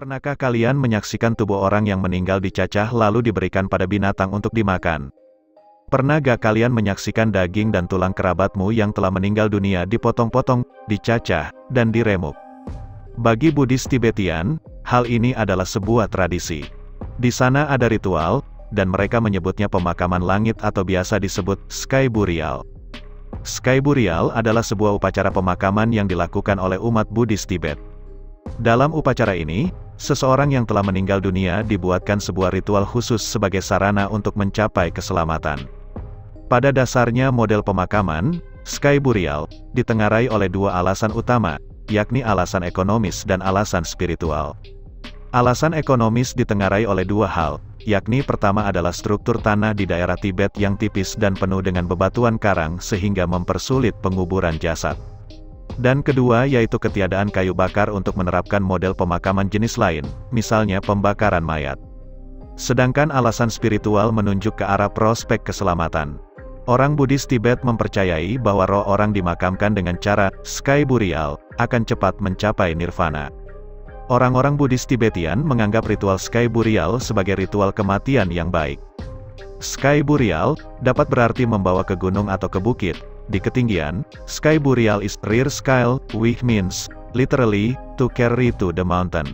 Pernahkah kalian menyaksikan tubuh orang yang meninggal dicacah lalu diberikan pada binatang untuk dimakan? Pernah gak kalian menyaksikan daging dan tulang kerabatmu yang telah meninggal dunia dipotong-potong, dicacah, dan diremuk? Bagi Buddhis Tibetian, hal ini adalah sebuah tradisi. Di sana ada ritual, dan mereka menyebutnya pemakaman langit atau biasa disebut sky burial. Sky burial adalah sebuah upacara pemakaman yang dilakukan oleh umat Buddhis Tibet. Dalam upacara ini, seseorang yang telah meninggal dunia dibuatkan sebuah ritual khusus sebagai sarana untuk mencapai keselamatan. Pada dasarnya model pemakaman, sky burial, ditengarai oleh dua alasan utama, yakni alasan ekonomis dan alasan spiritual. Alasan ekonomis ditengarai oleh dua hal, yakni pertama adalah struktur tanah di daerah Tibet yang tipis dan penuh dengan bebatuan karang sehingga mempersulit penguburan jasad. Dan kedua yaitu ketiadaan kayu bakar untuk menerapkan model pemakaman jenis lain, misalnya pembakaran mayat. Sedangkan alasan spiritual menunjuk ke arah prospek keselamatan. Orang Buddhis Tibet mempercayai bahwa roh orang dimakamkan dengan cara sky burial akan cepat mencapai nirvana. Orang-orang Buddhis Tibetian menganggap ritual sky burial sebagai ritual kematian yang baik. Sky burial dapat berarti membawa ke gunung atau ke bukit. Di ketinggian, sky burial is rear sky, which means, literally, to carry to the mountain.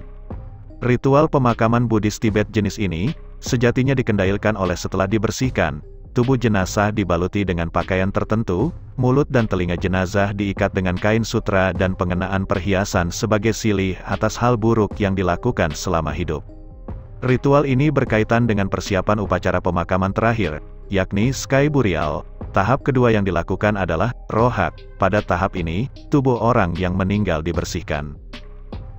Ritual pemakaman Buddhis Tibet jenis ini, sejatinya dikendalikan oleh setelah dibersihkan, tubuh jenazah dibaluti dengan pakaian tertentu, mulut dan telinga jenazah diikat dengan kain sutra dan pengenaan perhiasan sebagai silih atas hal buruk yang dilakukan selama hidup. Ritual ini berkaitan dengan persiapan upacara pemakaman terakhir, yakni sky burial. Tahap kedua yang dilakukan adalah rohak. Pada tahap ini, tubuh orang yang meninggal dibersihkan.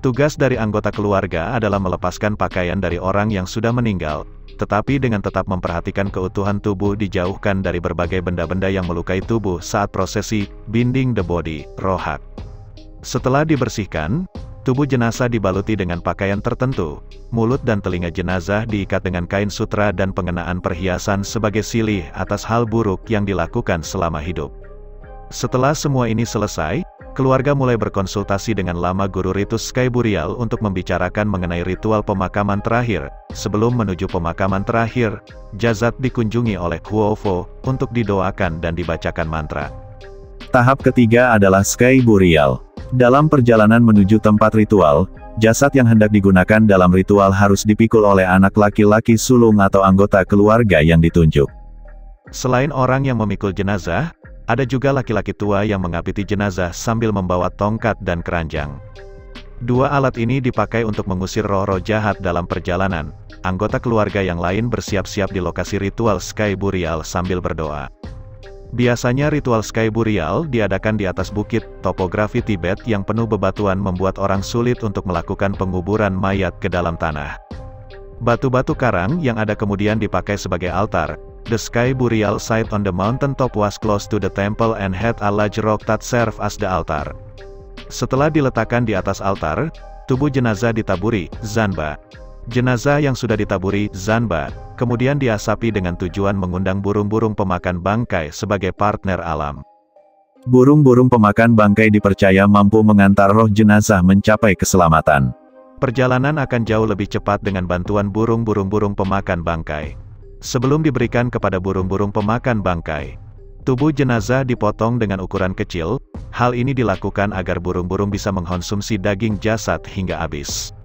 Tugas dari anggota keluarga adalah melepaskan pakaian dari orang yang sudah meninggal, tetapi dengan tetap memperhatikan keutuhan tubuh dijauhkan dari berbagai benda-benda yang melukai tubuh saat prosesi binding the body, rohak. Setelah dibersihkan, tubuh jenazah dibaluti dengan pakaian tertentu, mulut dan telinga jenazah diikat dengan kain sutra dan pengenaan perhiasan sebagai silih atas hal buruk yang dilakukan selama hidup. Setelah semua ini selesai, keluarga mulai berkonsultasi dengan lama guru ritus sky burial untuk membicarakan mengenai ritual pemakaman terakhir. Sebelum menuju pemakaman terakhir, jasad dikunjungi oleh Huofo untuk didoakan dan dibacakan mantra. Tahap ketiga adalah sky burial. Dalam perjalanan menuju tempat ritual, jasad yang hendak digunakan dalam ritual harus dipikul oleh anak laki-laki sulung atau anggota keluarga yang ditunjuk. Selain orang yang memikul jenazah, ada juga laki-laki tua yang mengapiti jenazah sambil membawa tongkat dan keranjang. Dua alat ini dipakai untuk mengusir roh-roh jahat dalam perjalanan. Anggota keluarga yang lain bersiap-siap di lokasi ritual sky burial sambil berdoa. Biasanya ritual sky burial diadakan di atas bukit. Topografi Tibet yang penuh bebatuan membuat orang sulit untuk melakukan penguburan mayat ke dalam tanah. Batu-batu karang yang ada kemudian dipakai sebagai altar. The sky burial site on the mountain top was close to the temple and had a large rock that served as the altar. Setelah diletakkan di atas altar, tubuh jenazah ditaburi zanba. Jenazah yang sudah ditaburi zanba kemudian diasapi dengan tujuan mengundang burung-burung pemakan bangkai sebagai partner alam. Burung-burung pemakan bangkai dipercaya mampu mengantar roh jenazah mencapai keselamatan. Perjalanan akan jauh lebih cepat dengan bantuan burung-burung pemakan bangkai. Sebelum diberikan kepada burung-burung pemakan bangkai, tubuh jenazah dipotong dengan ukuran kecil. Hal ini dilakukan agar burung-burung bisa mengkonsumsi daging jasad hingga habis.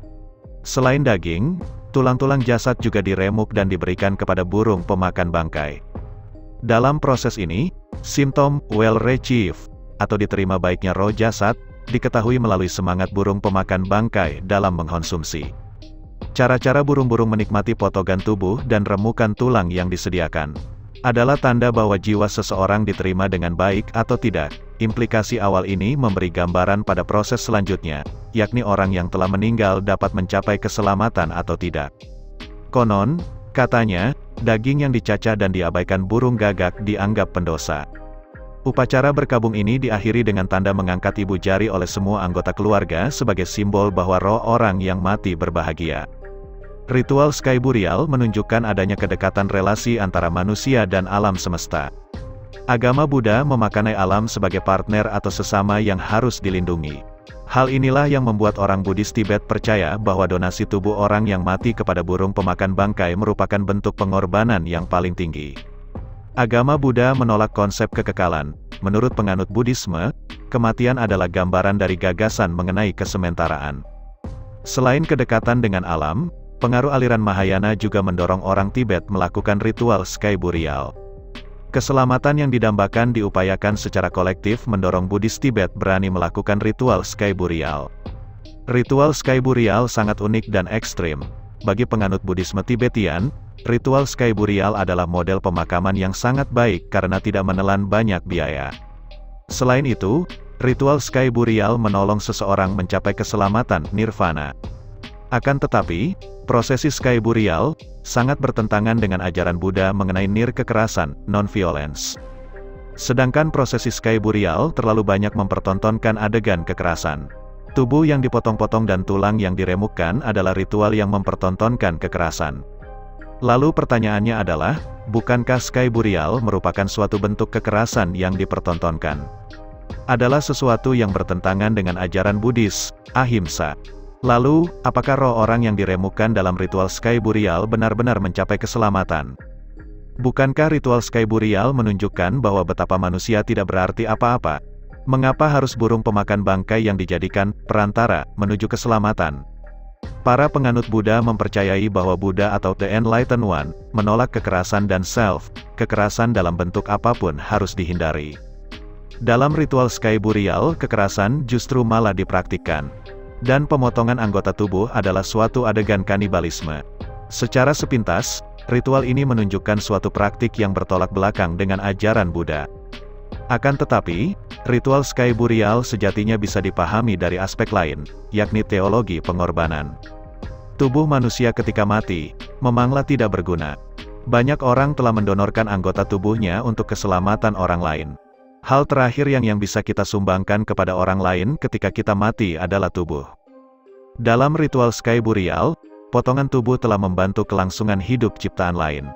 Selain daging, tulang-tulang jasad juga diremuk dan diberikan kepada burung pemakan bangkai. Dalam proses ini, simptom well received atau diterima baiknya roh jasad diketahui melalui semangat burung pemakan bangkai dalam mengkonsumsi. Cara-cara burung-burung menikmati potongan tubuh dan remukan tulang yang disediakan adalah tanda bahwa jiwa seseorang diterima dengan baik atau tidak. Implikasi awal ini memberi gambaran pada proses selanjutnya, yakni orang yang telah meninggal dapat mencapai keselamatan atau tidak. Konon, katanya, daging yang dicacah dan diabaikan burung gagak dianggap pendosa. Upacara berkabung ini diakhiri dengan tanda mengangkat ibu jari oleh semua anggota keluarga sebagai simbol bahwa roh orang yang mati berbahagia. Ritual sky burial menunjukkan adanya kedekatan relasi antara manusia dan alam semesta. Agama Buddha memaknai alam sebagai partner atau sesama yang harus dilindungi. Hal inilah yang membuat orang Buddhis Tibet percaya bahwa donasi tubuh orang yang mati kepada burung pemakan bangkai merupakan bentuk pengorbanan yang paling tinggi. Agama Buddha menolak konsep kekekalan. Menurut penganut Buddhisme, kematian adalah gambaran dari gagasan mengenai kesementaraan. Selain kedekatan dengan alam, pengaruh aliran Mahayana juga mendorong orang Tibet melakukan ritual sky burial. Keselamatan yang didambakan diupayakan secara kolektif mendorong Buddhis Tibet berani melakukan ritual sky burial. Ritual sky burial sangat unik dan ekstrim. Bagi penganut Buddhisme Tibetian, ritual sky burial adalah model pemakaman yang sangat baik karena tidak menelan banyak biaya. Selain itu, ritual sky burial menolong seseorang mencapai keselamatan nirvana. Akan tetapi, prosesi sky burial sangat bertentangan dengan ajaran Buddha mengenai kekerasan, non-violence. Sedangkan prosesi sky burial terlalu banyak mempertontonkan adegan kekerasan. Tubuh yang dipotong-potong dan tulang yang diremukkan adalah ritual yang mempertontonkan kekerasan. Lalu pertanyaannya adalah, bukankah sky burial merupakan suatu bentuk kekerasan yang dipertontonkan? Adalah sesuatu yang bertentangan dengan ajaran Buddhis, ahimsa. Lalu, apakah roh orang yang diremukkan dalam ritual sky burial benar-benar mencapai keselamatan? Bukankah ritual sky burial menunjukkan bahwa betapa manusia tidak berarti apa-apa? Mengapa harus burung pemakan bangkai yang dijadikan perantara menuju keselamatan? Para penganut Buddha mempercayai bahwa Buddha atau The Enlightened One menolak kekerasan dan kekerasan dalam bentuk apapun harus dihindari. Dalam ritual sky burial, kekerasan justru malah dipraktikkan. Dan pemotongan anggota tubuh adalah suatu adegan kanibalisme. Secara sepintas, ritual ini menunjukkan suatu praktik yang bertolak belakang dengan ajaran Buddha. Akan tetapi, ritual sky burial sejatinya bisa dipahami dari aspek lain, yakni teologi pengorbanan. Tubuh manusia ketika mati, memanglah tidak berguna. Banyak orang telah mendonorkan anggota tubuhnya untuk keselamatan orang lain. Hal terakhir yang bisa kita sumbangkan kepada orang lain ketika kita mati adalah tubuh. Dalam ritual sky burial, potongan tubuh telah membantu kelangsungan hidup ciptaan lain.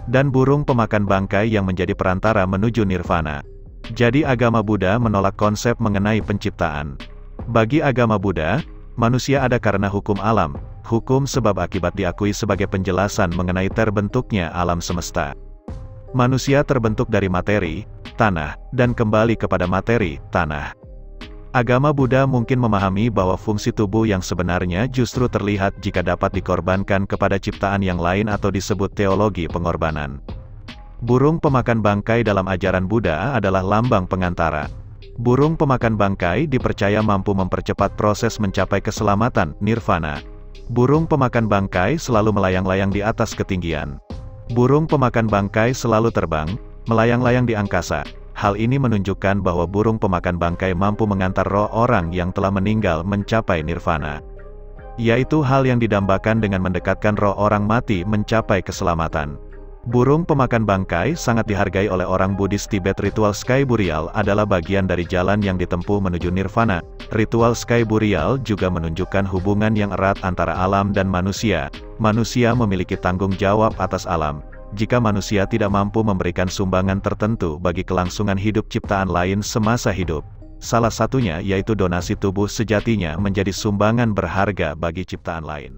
Dan burung pemakan bangkai yang menjadi perantara menuju nirvana. Jadi agama Buddha menolak konsep mengenai penciptaan. Bagi agama Buddha, manusia ada karena hukum alam, hukum sebab akibat diakui sebagai penjelasan mengenai terbentuknya alam semesta. Manusia terbentuk dari materi, tanah, dan kembali kepada materi, tanah. Agama Buddha mungkin memahami bahwa fungsi tubuh yang sebenarnya justru terlihat jika dapat dikorbankan kepada ciptaan yang lain atau disebut teologi pengorbanan. Burung pemakan bangkai dalam ajaran Buddha adalah lambang pengantara. Burung pemakan bangkai dipercaya mampu mempercepat proses mencapai keselamatan, nirvana. Burung pemakan bangkai selalu melayang-layang di atas ketinggian. Burung pemakan bangkai selalu terbang, melayang-layang di angkasa. Hal ini menunjukkan bahwa burung pemakan bangkai mampu mengantar roh orang yang telah meninggal mencapai nirvana. Yaitu hal yang didambakan dengan mendekatkan roh orang mati mencapai keselamatan. Burung pemakan bangkai sangat dihargai oleh orang Buddhis Tibet. Ritual sky burial adalah bagian dari jalan yang ditempuh menuju nirvana. Ritual sky burial juga menunjukkan hubungan yang erat antara alam dan manusia. Manusia memiliki tanggung jawab atas alam. Jika manusia tidak mampu memberikan sumbangan tertentu bagi kelangsungan hidup ciptaan lain semasa hidup, salah satunya yaitu donasi tubuh sejatinya menjadi sumbangan berharga bagi ciptaan lain.